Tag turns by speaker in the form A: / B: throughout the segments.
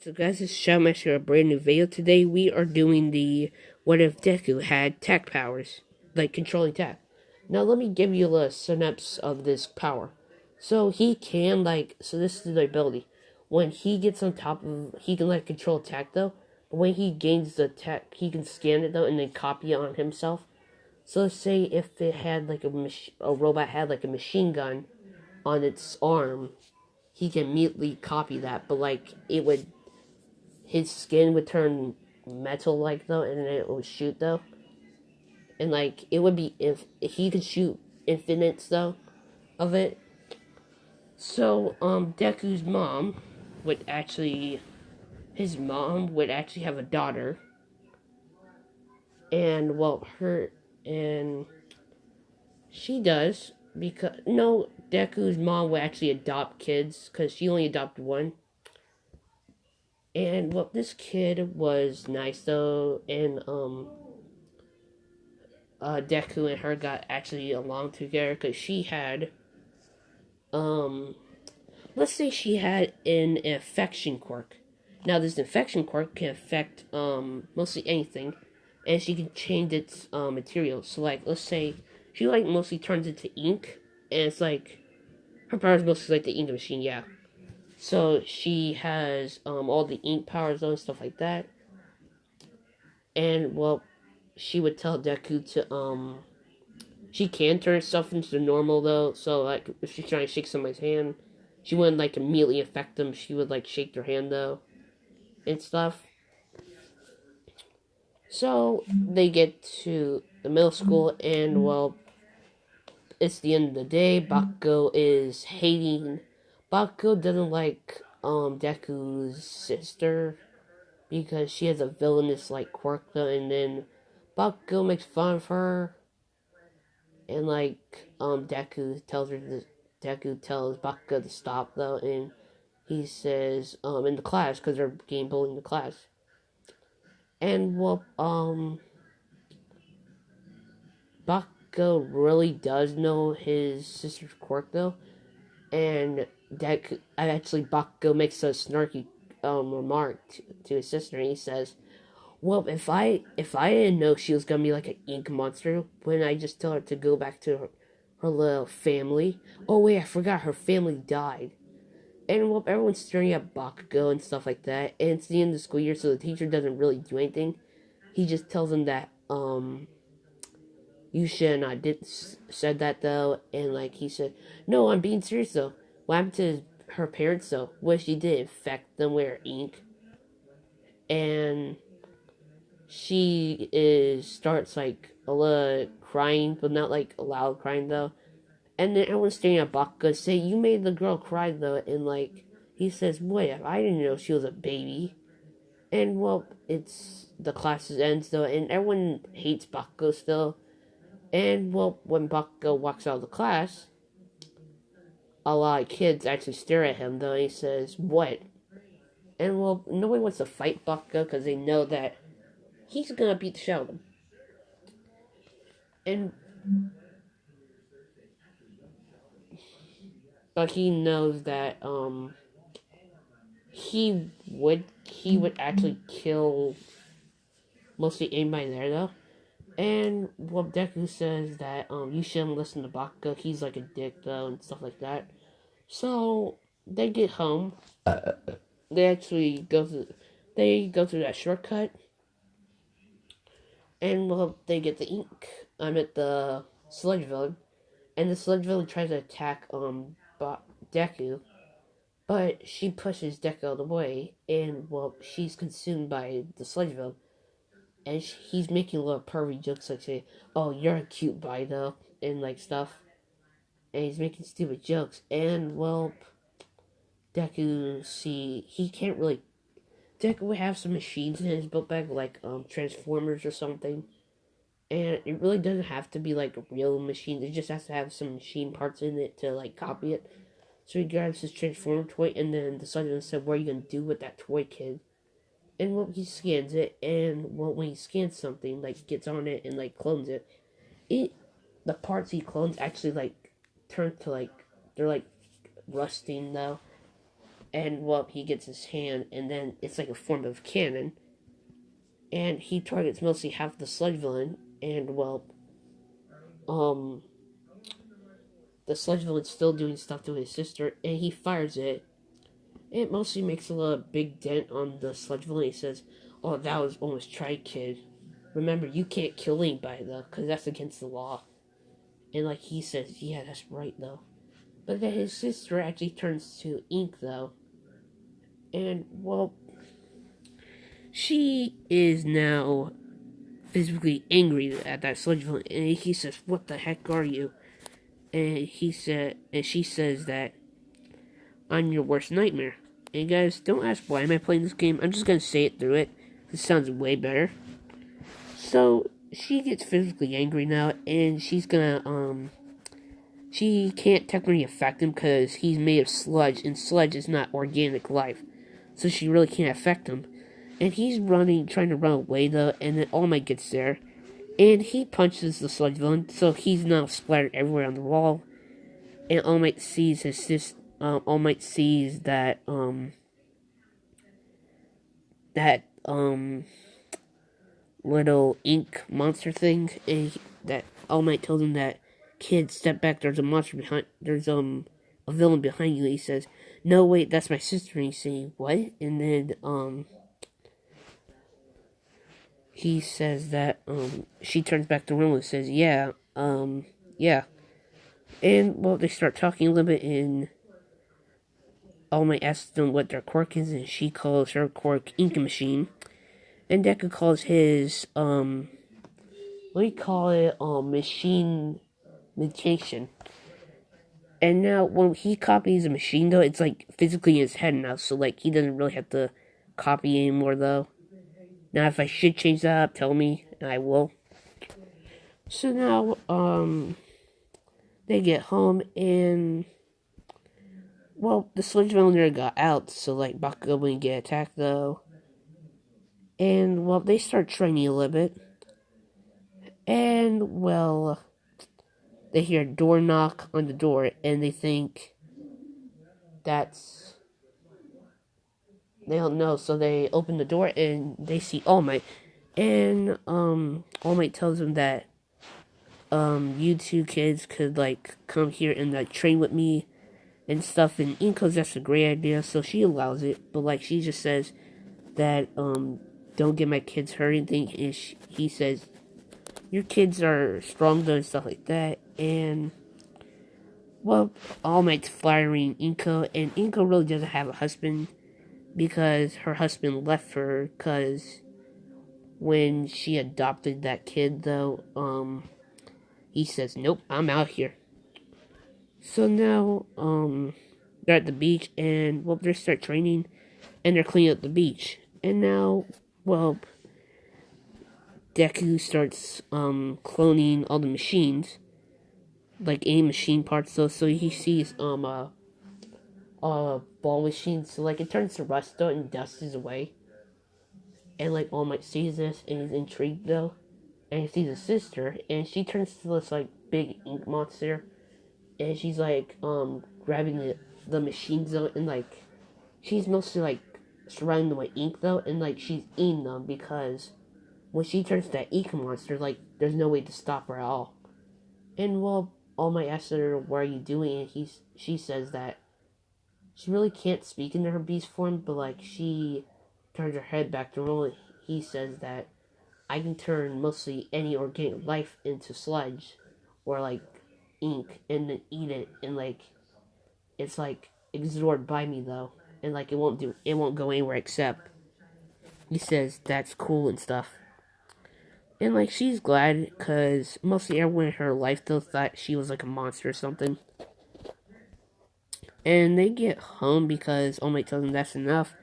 A: So guys, this is Shellmaster, a brand new video. Today we are doing the what if Deku had tech powers, like controlling tech. Now let me give you a synopsis of this power. So he can so this is the ability. When he gets on top of, he can control tech though. But when he gains the tech, he can scan it though and then copy it on himself. So let's say if it had a robot had like a machine gun on its arm, he can immediately copy that. But it would his skin would turn metal though, and then it would shoot though, and it would be if he could shoot infinites though of it. So Deku's mom would actually his mom would actually have a daughter, and her and she does because no Deku's mom would actually adopt kids because she only adopted one. And this kid was nice though, and Deku and her got actually along together because she had, um, let's say she had an infection quirk. Now, this infection quirk can affect, mostly anything, and she can change its, material. So, let's say she, mostly turns into ink, and it's her power is mostly the ink machine, yeah. So, she has, all the ink powers and stuff like that. And, she would tell Deku to, she can turn herself into normal though, so if she's trying to shake somebody's hand, she wouldn't immediately affect them. She would shake their hand though, and stuff. So they get to the middle school, and it's the end of the day. Bakugo is hating. Bakugo doesn't like Deku's sister because she has a villainous quirk though, and then Bakugo makes fun of her. And Deku tells Bakugo to stop though, and he says in the class because they're getting bullied in the class. And Bakugo really does know his sister's quirk though, and Bakugo makes a snarky remark to his sister, and he says, well, if I didn't know she was gonna be an ink monster, wouldn't I just tell her to go back to her little family? Oh wait, I forgot her family died. And everyone's staring at Bakugo and stuff like that. And it's the end of the school year, so the teacher doesn't really do anything. He just tells them that you should not did said that though, and he said, no, I'm being serious though. What happened to her parents though? What she did infect them with her ink, and she starts a little crying, but not a loud crying though. And then everyone's staring at Bakugo, say, "You made the girl cry though," and he says, "Wait, I didn't know she was a baby." And it's the classes ends though, and everyone hates Bakugo still. And when Bakugo walks out of the class, a lot of kids actually stare at him though. And he says, "What?" And nobody wants to fight Bakugo because they know that he's gonna beat the shit out of them. And but he knows that he would actually kill mostly anybody there though. And Deku says that you shouldn't listen to Bakugo. He's a dick though and stuff like that. So they get home. They actually go through that shortcut, and they get the ink. I'm at the sludge villain, and the sludge villain tries to attack Deku, but she pushes Deku out of the way, and she's consumed by the sludge villain, and he's making little pervy jokes say, "Oh, you're a cute boy though," and stuff, and he's making stupid jokes, and Deku he can't really. Deku would have some machines in his book bag Transformers or something. And it really doesn't have to be real machines. It just has to have some machine parts in it to copy it. So he grabs his Transformer toy, and then the sergeant said, "What are you gonna do with that toy, kid?" And he scans it, and when he scans something, gets on it and clones it, the parts he clones actually turn to they're rusting though. And, well, he gets his hand, and then it's like a form of cannon. And he targets mostly half the sludge villain, and, well, um, the sludge villain's still doing stuff to his sister, and he fires it. It mostly makes a little big dent on the sludge villain. He says, "Oh, that was almost tried, kid. Remember, you can't kill anybody, though, because that's against the law." And, like, he says, "Yeah, that's right, though." But then his sister actually turns to ink, though. And, well, she is now physically angry at that sludge villain. And he says, "What the heck are you?" And she says that, "I'm your worst nightmare." And guys, don't ask why am I playing this game. I'm just gonna say it through it. It sounds way better. So she gets physically angry now, and she's gonna she can't technically affect him because he's made of sludge, and sludge is not organic life, so she really can't affect him. And he's running, trying to run away though, and then All Might gets there, and he punches the sludge villain, so he's now splattered everywhere on the wall. And All Might sees All Might sees that little ink monster thing, and that All Might tells him that, "Kid, step back. There's a monster behind. There's a villain behind you." And he says, "No, wait, that's my sister." And he's saying, "What?" And then he says that she turns back the room and says, "Yeah, yeah." And, well, they start talking a little bit, and All Might asks them what their quirk is, and she calls her quirk Ink Machine. And Deku calls his, what do you call it, machine mutation. And now, when he copies a machine, though, it's, like, physically in his head now, so, like, he doesn't really have to copy anymore, though. Now, if I should change that up, tell me, and I will. So now, they get home, and, well, the sludge villain got out, so, like, Bakugo wouldn't get attacked, though. And, well, they start training a little bit. And, well, they hear a door knock on the door, and they think they don't know, so they open the door, and they see All Might. And, All Might tells them that, you two kids could, like, come here and, like, train with me and stuff, and Inko's that's a great idea, so she allows it, but, like, she just says that, don't get my kids hurt or anything, and he says, "Your kids are strong though," and stuff like that. And, well, All Might's flattering Inko, and Inko really doesn't have a husband because her husband left her, because when she adopted that kid, though, he says, "Nope, I'm out here." So now, they're at the beach, and, well, they start training, and they're cleaning up the beach. And now, well, Deku starts, cloning all the machines, like any machine parts, though, so he sees, ball machine, so, like, it turns to rust, though, and dust is away. And, like, All Might sees this, and he's intrigued, though, and he sees his sister, and she turns to this, like, big ink monster, and she's, like, grabbing the machines, though, and, like, she's mostly, like, surrounding them with ink, though, and, like, she's eating them, because when she turns to that ink monster, like, there's no way to stop her at all. And, well, All Might asks her, "What are you doing?" And she says that she really can't speak into her beast form, but, like, she turns her head back to roll. He says that, "I can turn mostly any organic life into sludge, or, like, ink, and then eat it, and, like, it's, like, absorbed by me, though, and, like, it won't go anywhere except." He says that's cool and stuff. And, like, she's glad, because mostly everyone in her life, though, thought she was, like, a monster or something. And they get home because All Might tells them that's enough.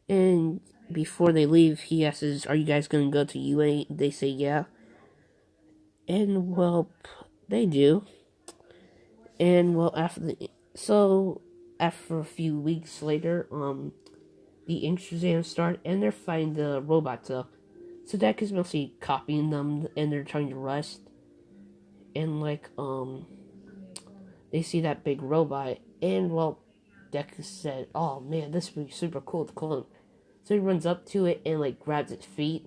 A: And before they leave, he asks, "Are you guys going to go to UA?" They say, "Yeah." And, well, they do. And, well, after a few weeks later, the entrance exams start, and they're fighting the robots, though. So Deck is mostly copying them, and they're trying to rust. And, like, they see that big robot, and, well, Deku said, "Oh man, this would be super cool to clone." So he runs up to it and like grabs its feet,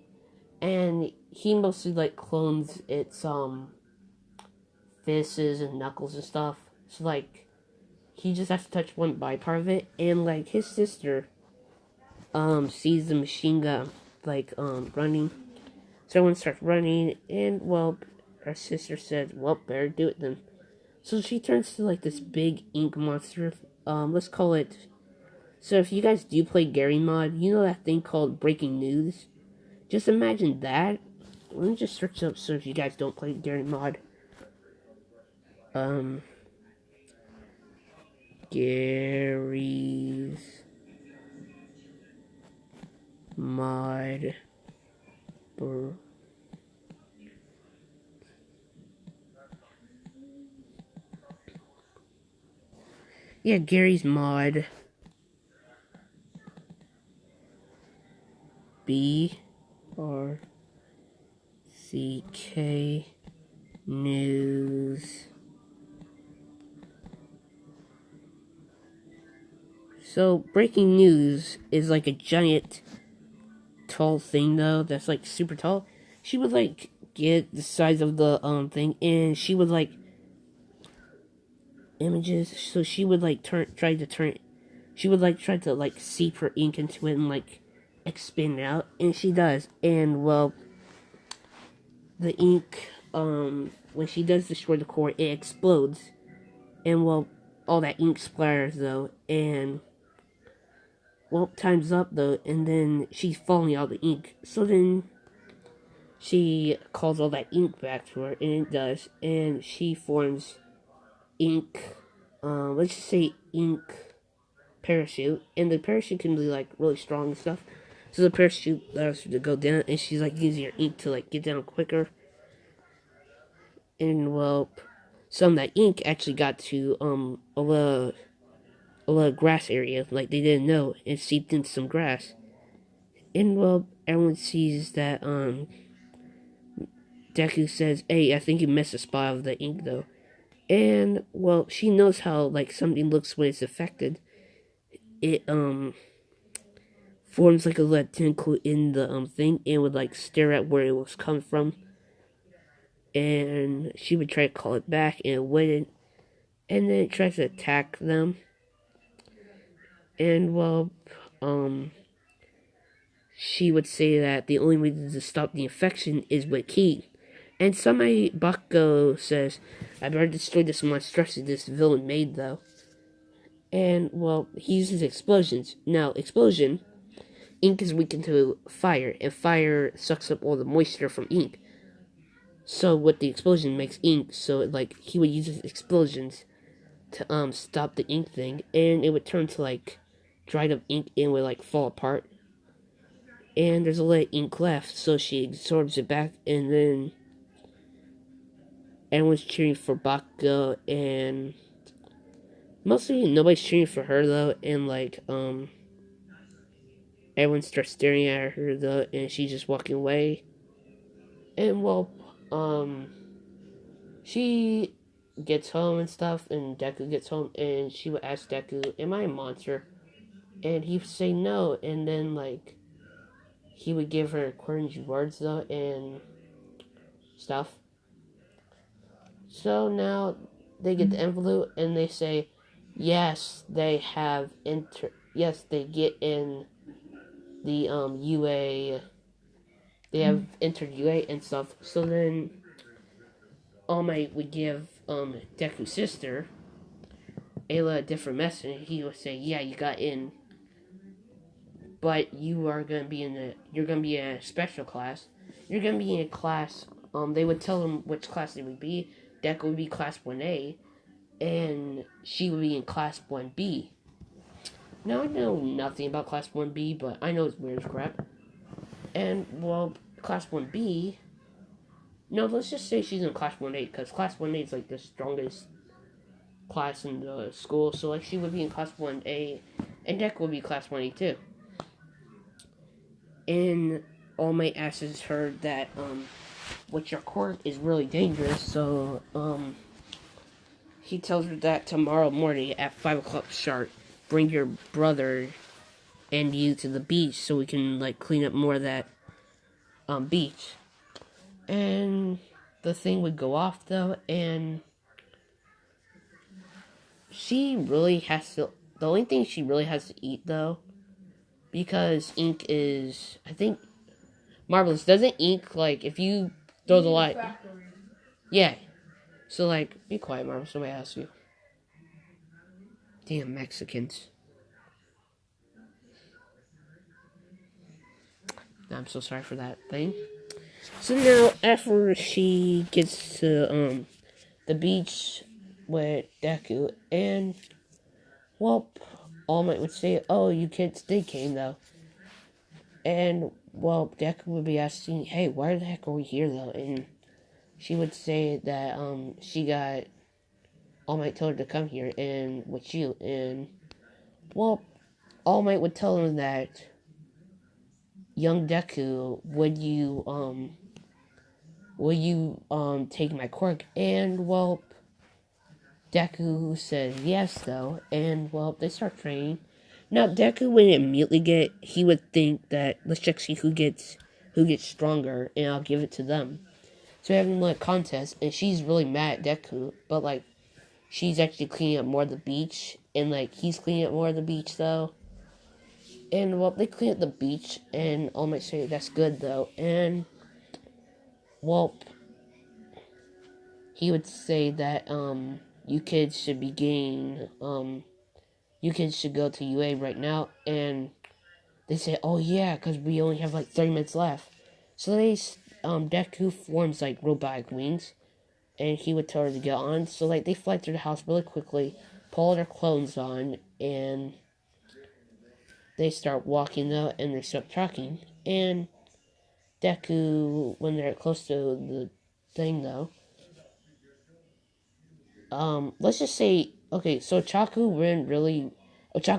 A: and he mostly like clones its fists and knuckles and stuff. So like he just has to touch one body part of it, and like his sister sees the machine gun like running. So everyone starts running, and well, our sister says, "Well, better do it then." So she turns to like this big ink monster. Let's call it. So if you guys do play Gary mod, you know that thing called breaking news. Just imagine that. Let me just search up so if you guys don't play Gary mod. Gary's mod. Yeah, Gary's mod. BRCK News. So, breaking news is like a giant, tall thing, though, that's like super tall. She would like get the size of the thing, and she would like images. So she would like try to like seep her ink into it and like expand it out, and she does. And well, the ink when she does destroy the core, it explodes, and well, all that ink splatters though, and well, time's up though, and then she's falling out the ink. So then she calls all that ink back to her, and it does, and she forms ink. Let's just say ink parachute, and the parachute can be like really strong and stuff. So the parachute allows her to go down, and she's like using her ink to like get down quicker. And well, some of that ink actually got to a little grass area, like they didn't know, and seeped into some grass. And well, everyone sees that Deku says, "Hey, I think you missed a spot of the ink though." And well, she knows how like something looks when it's affected. It forms like a little tentacle in the thing, and would like stare at where it was coming from. And she would try to call it back, and it wouldn't. And then it tries to attack them. And well, she would say that the only way to stop the infection is with Ki. And somebody, Bakugo, says, "I better destroy this monstrosity this villain made, though." And, well, he uses explosions. Now, explosion, ink is weakened to fire, and fire sucks up all the moisture from ink. So, with the explosion makes ink, so, like, he would use his explosions to, stop the ink thing, and it would turn to, like, dried up ink and would, like, fall apart. And there's a little ink left, so she absorbs it back, and then everyone's cheering for Bakugo, and mostly nobody's cheering for her though, and like everyone starts staring at her though, and she's just walking away. And well, she gets home and stuff, and Deku gets home, and she would ask Deku, "Am I a monster?" And he would say no, and then like he would give her cringy words though and stuff. So now they get the envelope, and they say, yes, they have yes, they get in the UA. They have entered UA and stuff. So then All Might would give Deku's sister Ayla a different message. He would say, "Yeah, you got in, but you are gonna be you're gonna be in a special class. You're gonna be in a class." They would tell them which class they would be. Deku would be class 1A, and she would be in class 1B. Now, I know nothing about class 1B, but I know it's weird as crap. And, well, class 1B... No, let's just say she's in class 1A, because class 1A is, like, the strongest class in the school. So, like, she would be in class 1A, and Deku would be class 1A, too. And All Might asks her that, what your quirk is really dangerous, so, he tells her that tomorrow morning at 5 o'clock sharp, bring your brother and you to the beach so we can like clean up more of that beach. And the thing would go off though, and she really has to. The only thing she really has to eat though, because ink is, I think, Marvelous, doesn't ink, like, if you throw the light. Yeah. So, like, be quiet, Marvelous, somebody asks you. Damn Mexicans. I'm so sorry for that thing. So now, after she gets to, the beach with Deku, and, well, All Might would say, oh, you kids did came, though. And, well, Deku would be asking, hey, why the heck are we here, though? And she would say that, she got, All Might told her to come here, and with you, and, well, All Might would tell him that, young Deku, would you, take my quirk? And, well, Deku says yes, though, and, well, they start training. Now, Deku wouldn't immediately he would think that, let's check see who gets stronger, and I'll give it to them. So we're having, like, a contest, and she's really mad at Deku, but, like, she's actually cleaning up more of the beach, and, like, he's cleaning up more of the beach, though. And, well, they clean up the beach, and All Might say that's good, though. And, well, he would say that, you kids should be getting, you kids should go to UA right now. And they say, oh, yeah, because we only have, like, 30 minutes left. So Deku forms, like, robotic wings, and he would tell her to get on. So, like, they fly through the house really quickly, pull all their clothes on, and they start walking out, and they start talking. And Deku, when they're close to the thing, though, let's just say, okay, so Ochaku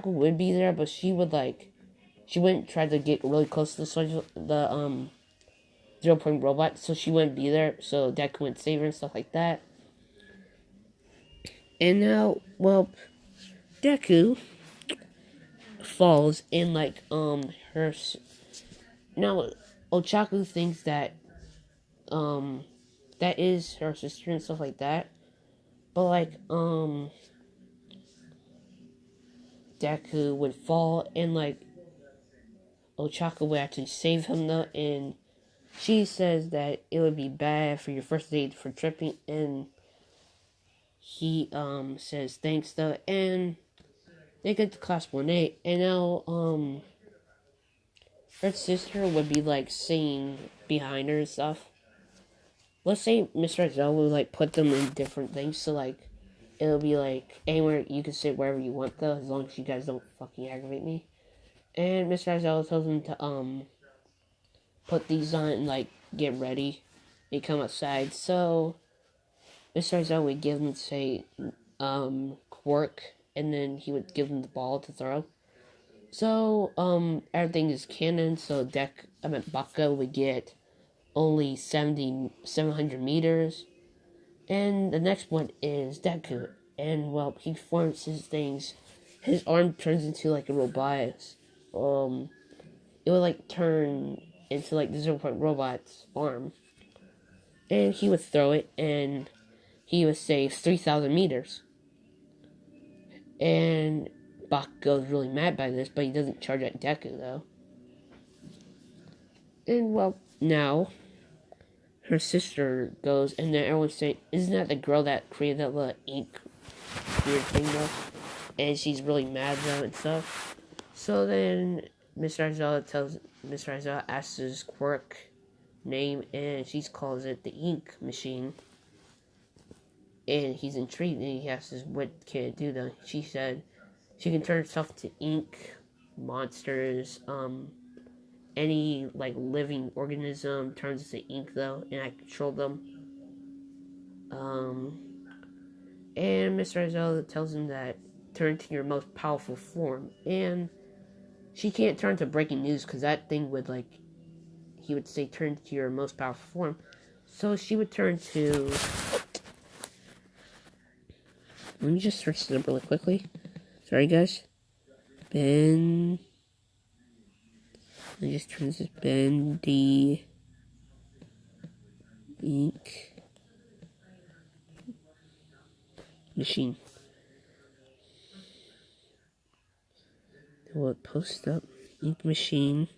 A: would be there, but she wouldn't try to get really close to the 0 point robot, so she wouldn't be there, so Deku would save her and stuff like that. And now, well, Deku falls in, like, her, now, Ochaku thinks that, that is her sister and stuff like that, but, like, Deku would fall, and, like, Ochaku would actually save him, though, and she says that it would be bad for your first date for tripping, and he, says thanks, though, and they get to class 1A, and now, her sister would be, like, singing behind her and stuff. Let's say Mr. Zell would, like, put them in different things, so, like, it'll be, like, anywhere, you can sit wherever you want, though, as long as you guys don't fucking aggravate me. And Mr. Zell tells them to, put these on and, like, get ready. They come outside, so Mr. Zell would give them, say, quirk, and then he would give them the ball to throw. So, everything is canon, so Baka would get only 700 meters. And the next one is Deku. And, well, he forms his things. His arm turns into, like, a robot. It would, like, turn into, like, the 0 point robot's arm. And he would throw it, and he would say 3,000 meters. And Bakugo's really mad by this, but he doesn't charge at Deku, though. And, well, now, her sister goes, and then everyone's saying, isn't that the girl that created that little ink weird thing, though? And she's really mad, though, and stuff. So then, Mr. Aizawa asks his quirk name, and she calls it the ink machine. And he's intrigued, and he asks, what can it do, though? She said, she can turn herself to ink, monsters, any, like, living organism turns into ink, though, and I control them. And Mr. Aizawa tells him that turn to your most powerful form, and she can't turn to breaking news, because that thing would, like, he would say turn to your most powerful form, so she would turn to, let me just search it up really quickly, sorry guys, Ben. I just turn this Ben the ink machine. Will it post up ink machine?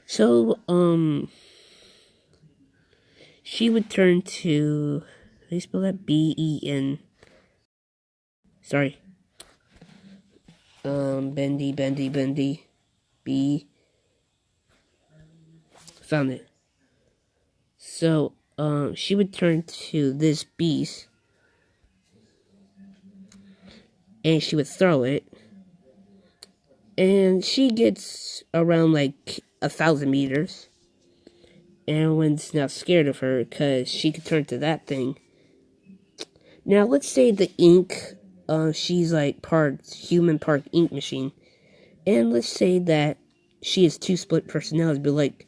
A: So she would turn to. How do you spell that? Ben. Sorry. Bendy. B. Found it. So, she would turn to this beast, and she would throw it, and she gets around like 1,000 meters, and everyone's now scared of her because she could turn to that thing. Now, let's say the ink, she's like part human, part ink machine, and let's say that she has two split personalities, but like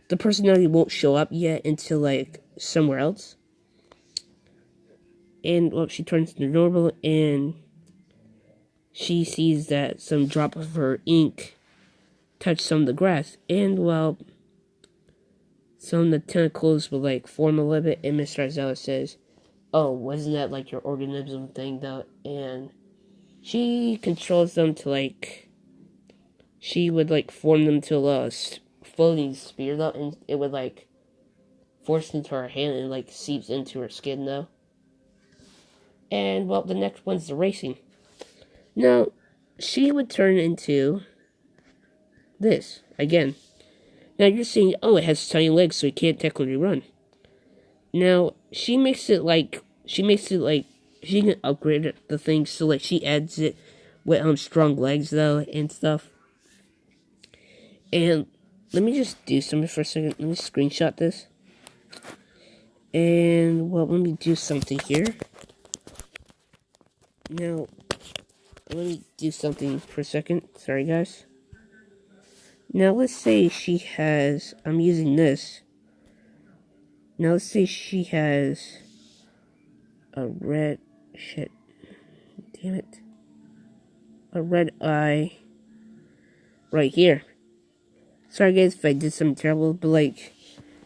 A: the personality won't show up yet until like somewhere else. And well, she turns to normal, and she sees that some drop of her ink touched some of the grass, and well, some of the tentacles will like form a little bit. And Mr. Isella says, "Oh, wasn't that like your organism thing though?" And she controls them to like, she would like form them to a floating spear though, and it would like force into her hand and like seeps into her skin though. And well, the next one's the racing. Now, she would turn into this again. Now you're saying, oh, it has tiny legs, so it can't technically run. Now she makes it like she can upgrade the thing, so like she adds it with strong legs though and stuff. And let me just do something for a second. Let me screenshot this. And well, let me do something here. Now, let me do something for a second. Sorry, guys. Now, let's say she has. I'm using this. Now, let's say she has a red. Shit. Damn it. A red eye. Right here. Sorry, guys, if I did something terrible, but like,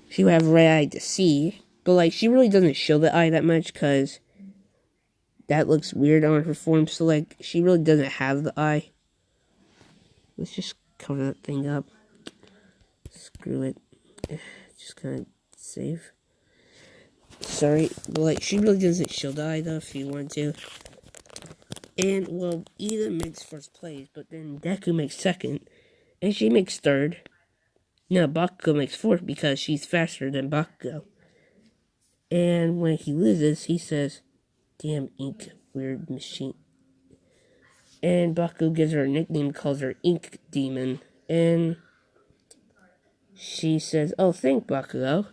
A: she would have a red eye to see. But like, she really doesn't show the eye that much, because that looks weird on her form, so like, she really doesn't have the eye. Let's just cover that thing up. Screw it. Just gonna save. Sorry, but like, she really doesn't show the eye though, if you want to. And well, Ida makes first place, but then Deku makes second, and she makes third. No, Bakugo makes fourth because she's faster than Bakugo. And when he loses, he says, "Damn ink, weird machine." And Bakugo gives her a nickname, calls her Ink Demon. And she says, "Oh, thank Bakugo."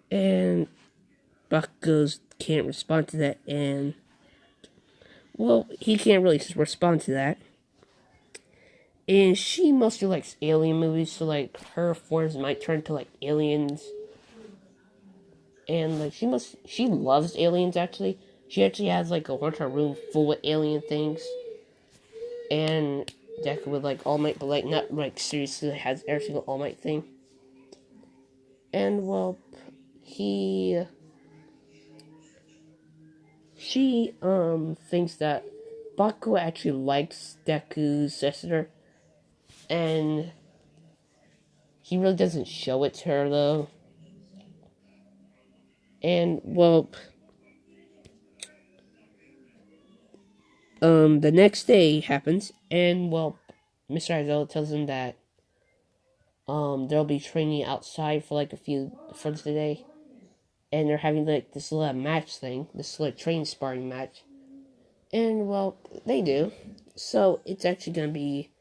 A: And Bakugo can't respond to that. And, well, he can't really respond to that. And she mostly likes alien movies, so like, her forms might turn to like aliens. And like, she loves aliens actually. She actually has like a haunted room full of alien things. And Deku with like All Might, but like not like seriously has every single All Might thing. And well, she thinks that Bakugo actually likes Deku's sister, and he really doesn't show it to her though. And well, the next day happens, and well, Mr. Aizawa tells him that they'll be training outside for like for today, and they're having like this little match thing, this little train sparring match. And well, they do. So it's actually gonna be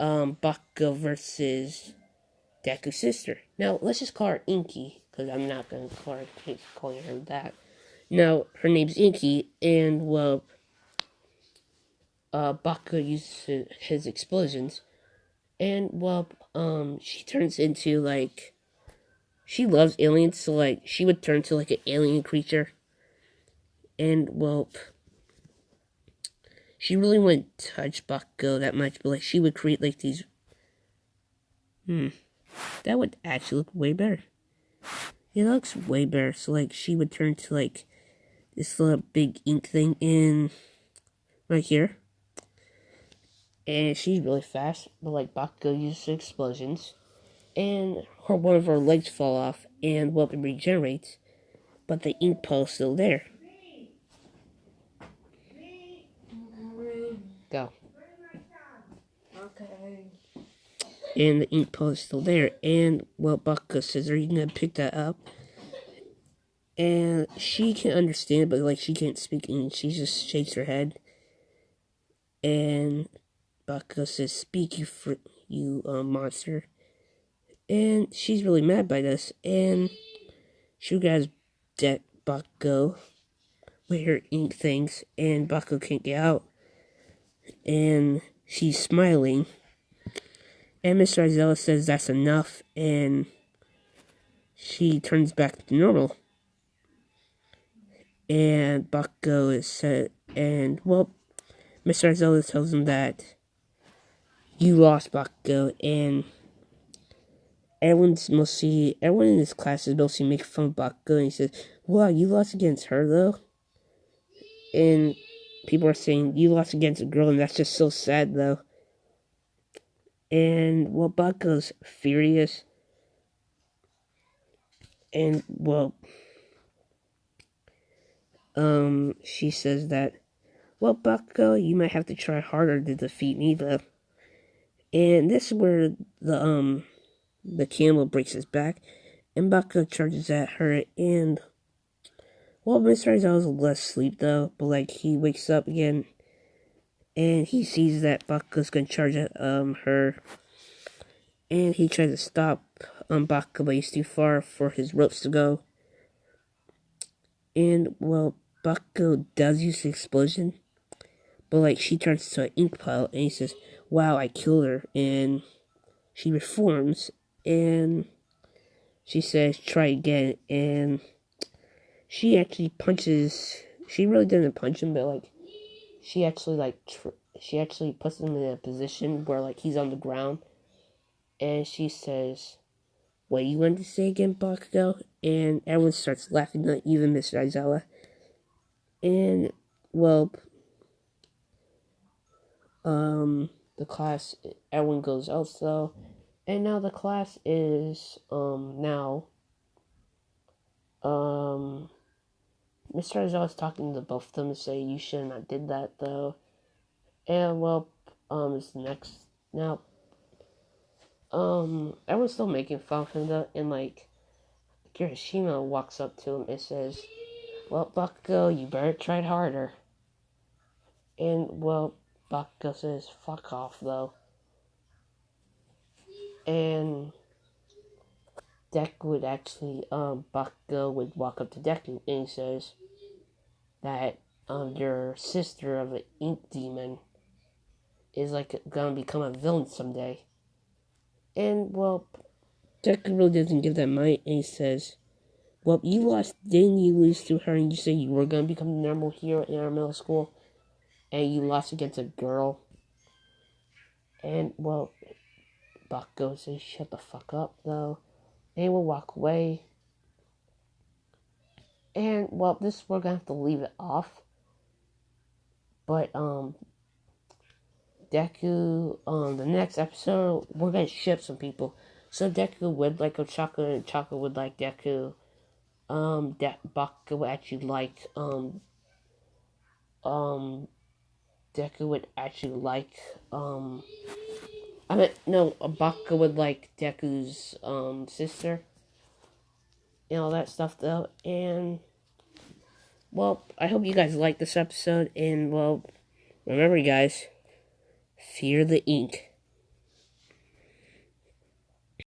A: Bakugo versus Deku's sister. Now let's just call her Inky, because I'm not gonna keep calling her that. Now her name's Inky, and well, Bakugo uses his explosions, and well, she turns into like, she loves aliens, so like she would turn to like an alien creature, and well, she really wouldn't touch Bakugo that much, but like she would create like these. That would actually look way better. It looks way better. So like she would turn to like this little big ink thing in right here. And she's really fast, but like Bakugo uses explosions. And one of her legs fall off and well it regenerates. But the ink pole's still there. Go.
B: Okay.
A: And the ink pole is still there. And well Bakugo says, are you gonna pick that up? And she can understand, but like she can't speak English. She just shakes her head. And Bakugo says, "Speak, you monster." And she's really mad by this. And she grabs Bakugo with her ink things, and Bakugo can't get out. And she's smiling. And Mr. Aizawa says that's enough, and she turns back to normal. And Bakugo is said, and well, Mr. Aizawa tells him that you lost, Bakugo, and everyone in this class is mostly making fun of Bakugo, and he says, wow, you lost against her, though? And people are saying, you lost against a girl, and that's just so sad, though. And, well, Bakugo's furious, and, well, she says that, well, Bakugo, you might have to try harder to defeat me, though. And this is where the camel breaks his back, and Bakugo charges at her, and well, Mr. Aizawa's less sleep though, but like he wakes up again, and he sees that Bakugo's gonna charge at her, and he tries to stop Bakugo, but he's too far for his ropes to go. And well, Bakugo does use the explosion, but like she turns to an ink pile, and he says, "Wow, I killed her," and she reforms, and she says, "Try again," and she actually punches. She really didn't punch him, but like she actually she actually puts him in a position where like he's on the ground, and she says, "What you want to say again, Bakugo?" And everyone starts laughing, not even Mr. Aizawa. And well, the class, everyone goes also, and now the class is now Mr. Aizawa's talking to both of them and say, "You should not did that though." And well, it's the next now. Everyone's still making fun of him though, and like Kirishima walks up to him and says, "Well, Bakugo, you better try harder." And well, Bakugo says, "Fuck off," though. And Deku would actually, Bakugo would walk up to Deku and he says that your sister of an ink demon is like gonna become a villain someday. And well, Deku really doesn't give that mind, and he says, well, you lost, didn't you lose to her, and you said you were gonna become the normal hero in our middle school, and you lost against a girl. And well, Bakugo says, shut the fuck up, though, and he will walk away. And well, this we're gonna have to leave it off. But Deku, the next episode, we're gonna ship some people. So Deku would like Ochako, and Ochako would like Deku. That Bakugo would actually like, Deku would actually like, Bakugo would like Deku's, sister. And all that stuff, though. And, well, I hope you guys liked this episode. And, well, remember, guys, fear the ink.